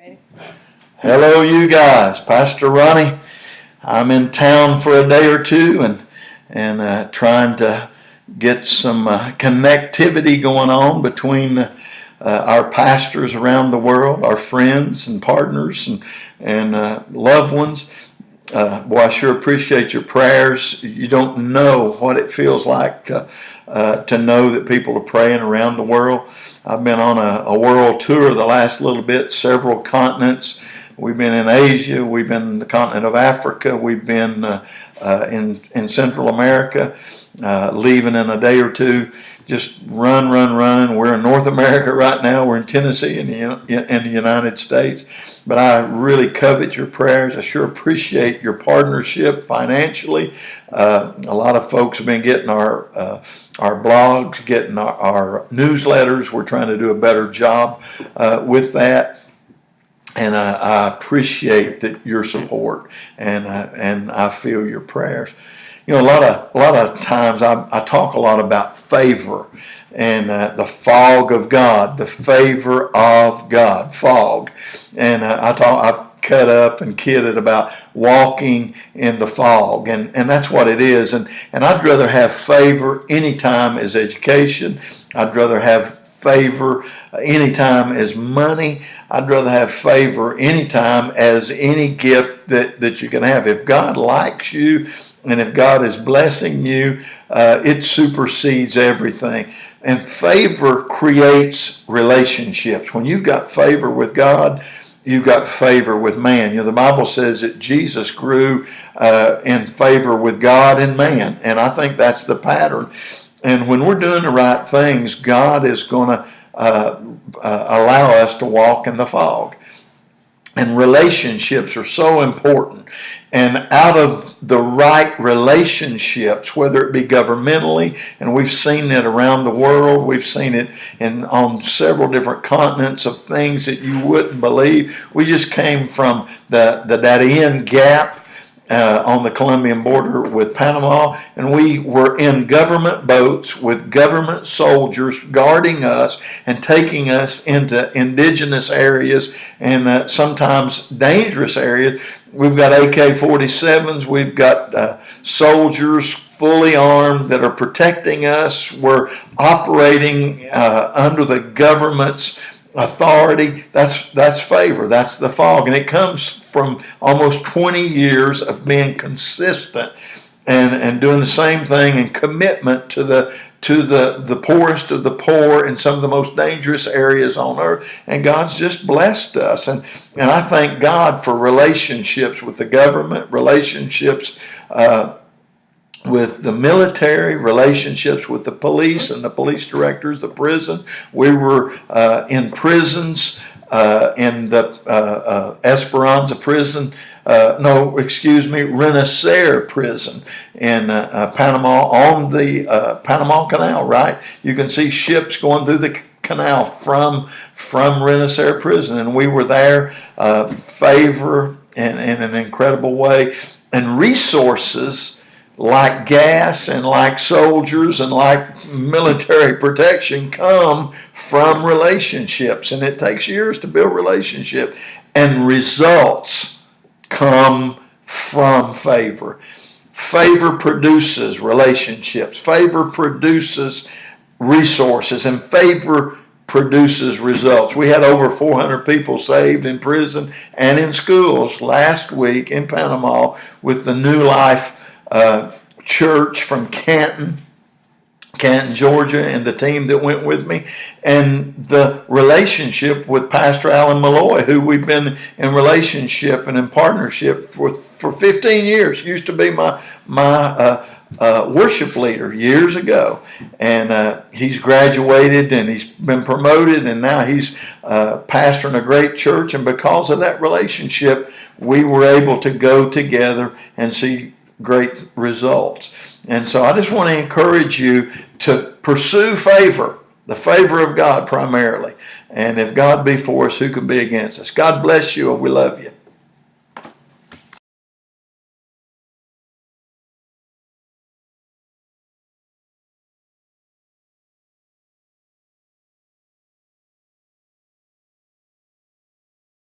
Ready? Hello, you guys. Pastor Ronnie. I'm in town for a day or two and trying to get some connectivity going on between our pastors around the world, our friends and partners and loved ones. Boy, I sure appreciate your prayers. You don't know what it feels like to know that people are praying around the world. I've been on a world tour the last little bit, several continents. We've been in Asia, we've been in the continent of Africa, we've been in Central America, leaving in a day or two, just running. We're in North America right now, we're in Tennessee in the United States. But I really covet your prayers. I sure appreciate your partnership financially. A lot of folks have been getting our blogs, getting our newsletters. We're trying to do a better job with that. And I appreciate your support, and I feel your prayers. You know, a lot of times I talk a lot about favor and the fog of God, the favor of God, fog, and I cut up and kidded about walking in the fog, and that's what it is. And I'd rather have favor anytime as education. I'd rather have favor anytime as money. I'd rather have favor anytime as any gift that you can have. If God likes you and if God is blessing you, it supersedes everything. And favor creates relationships. When you've got favor with God, you've got favor with man. You know, the Bible says that Jesus grew in favor with God and man, and I think that's the pattern. And when we're doing the right things, God is going to allow us to walk in the fog. And relationships are so important. And out of the right relationships, whether it be governmentally, and we've seen it around the world, we've seen it on several different continents of things that you wouldn't believe. We just came from the Darien Gap on the Colombian border with Panama, and we were in government boats with government soldiers guarding us and taking us into indigenous areas and sometimes dangerous areas. We've got AK-47s, we've got soldiers fully armed that are protecting us. We're operating under the government's authority. That's favor. That's the fog, and it comes from almost 20 years of being consistent and doing the same thing and commitment to the poorest of the poor in some of the most dangerous areas on earth. And God's just blessed us, and I thank God for relationships with the government, relationships with the military, relationships with the police and the police directors, the prison. We were in prisons, in the Esperanza prison, Renacer prison in Panama, on the Panama Canal, right? You can see ships going through the canal from Renacer prison, and we were there, favor in an incredible way, and resources like gas and like soldiers and like military protection come from relationships, and it takes years to build relationship, and results come from favor. Favor produces relationships, favor produces resources, and favor produces results. We had over 400 people saved in prison and in schools last week in Panama with the New Life church from Canton, Georgia, and the team that went with me, and the relationship with Pastor Alan Malloy, who we've been in relationship and in partnership for 15 years. Used to be my worship leader years ago, and he's graduated and he's been promoted, and now he's pastoring a great church. And because of that relationship, we were able to go together and see great results. And so I just want to encourage you to pursue favor, the favor of God primarily. And if God be for us, who can be against us? God bless you, and we love you.